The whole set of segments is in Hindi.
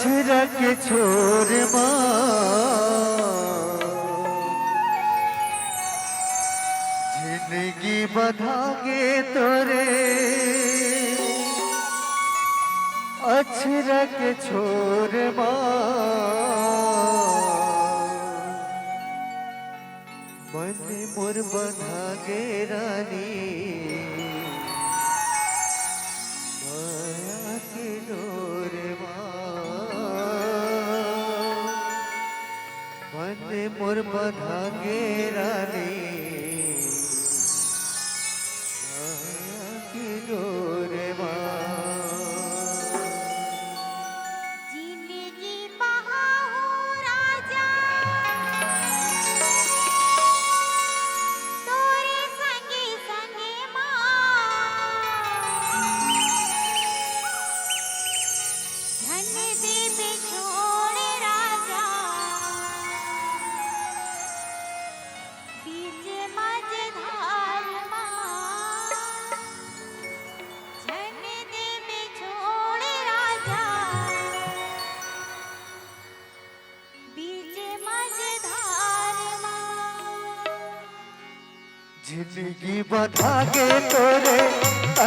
अछरा के छोर जिंदगी बधागे तोरे अछरा के छोर मन मोर बधागे रानी माया के डोर मन मोर बधागे रानी माया के डोर जिंदगी बहाओ राजा तोरे संगे संगे धन देवे छोड़े राजा बीच मझधार धन देवे छोड़े राजा बीच मझधार जिंदगी बधागे तोरे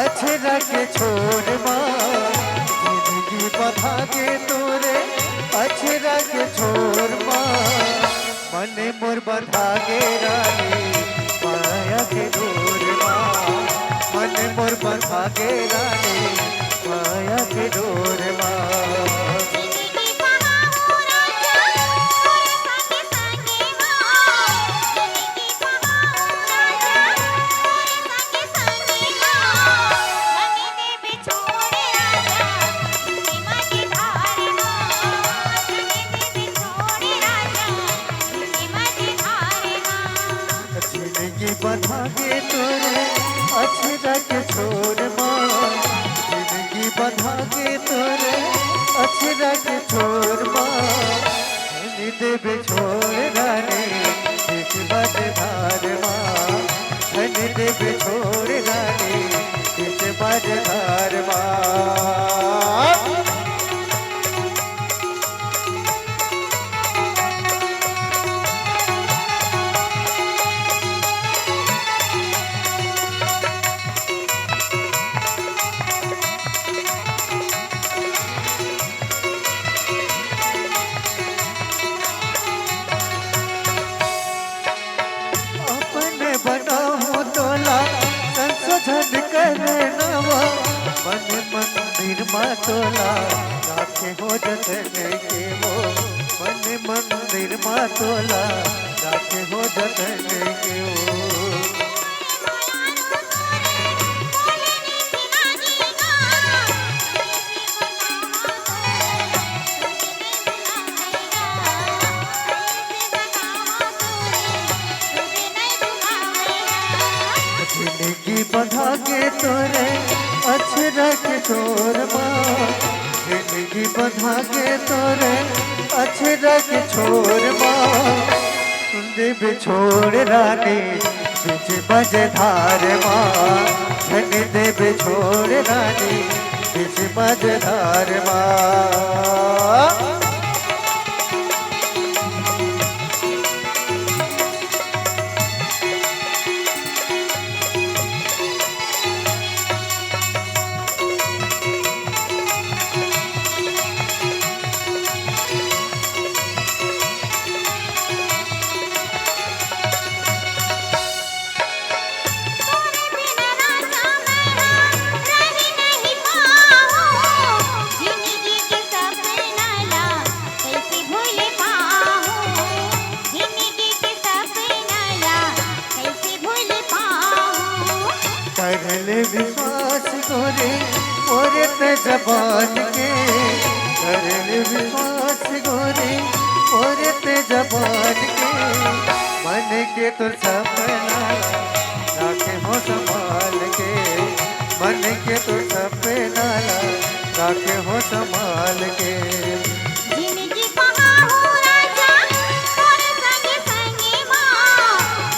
अछरा के छोर जिंदगी बधागे तोरे अछरा के छोर मन मोर बधागे रानी माया के डोर मन मोर बधागे रानी माया के डोर जिंदगी बहाओ राजा तोरे संगे संगे जिंदगी बहाओ राजा तोरे संगे संगे धन देवे छोड़े राजा बीच मझधार धन देवे छोड़े राजा बीच मझधार जिंदगी बधागे तोरे अछरा के छोर जिंदगी बधागे तोरे अछरा के छोर धन देवे छोड़ रानी बीच मझधार धन देवे छोड़ रानी बीच मझधार अपने बनाओ तोला संशोधन करे नवा मन मंदिर मा तोला राखे हो जतन के वो मन मंदिर मा तोला राखे हो जतन के वो जिंदगी बधागे तोरे अछरा के छोर जिंदगी बधागे तोरे अछरा के छोर देवे छोड़ रानी बीच मझधार धन देवे छोड़ रानी बीच मझधार जिंदगी के सपना ला कैसे भूल पाऊं जिंदगी के सपना ला कैसे भूल पाऊं करले विश्वास गोरे मोरे ते जबान के करले विश्वास गोरे मोरे ते जबान के मन के तो सपना राखे हो संभाल के मन के तो सपना राखे हो संभाल के जिंदगी बहाओ राजा तोरे संगे संगे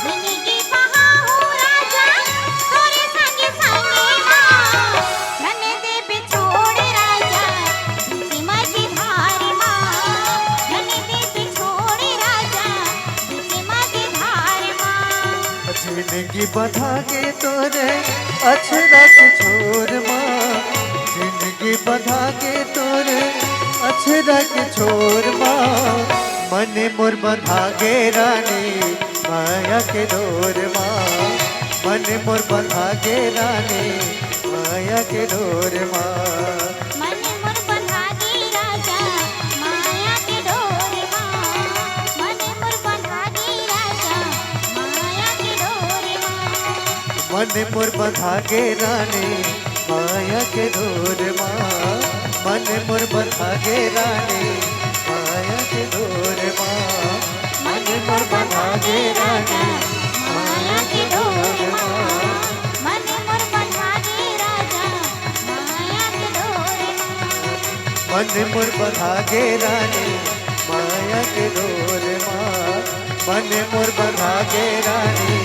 जिंदगी बहाओ राजा तोरे संगे संगे धन देवे छोड़े राजा बीच मझधार जिंदगी बधा के तोरे अछरा के छोर माँ, जिंदगी बधा के तोरे अछरा के छोर माँ, मन मोर बधा गे रानी माया के डोर माँ, मन मोर बधा गे रानी माया के डोर माँ। मन मोर बंधा गे राजा माया के डोर माँ, मन मोर बंधा गे राजा माया के डोर माँ, मन मोर बधा गे रानी माया के डोर माँ, मन मोर बधा गे रानी माया के डोर माँ, मन मोर बधा गे रानी माया के डोर माँ, मन मोर बंधा गे राजा माया के डोर माँ, मन मोर बधा गे रानी माया के डोर माँ, मन मोर बधा गे रानी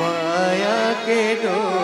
माया के डोर।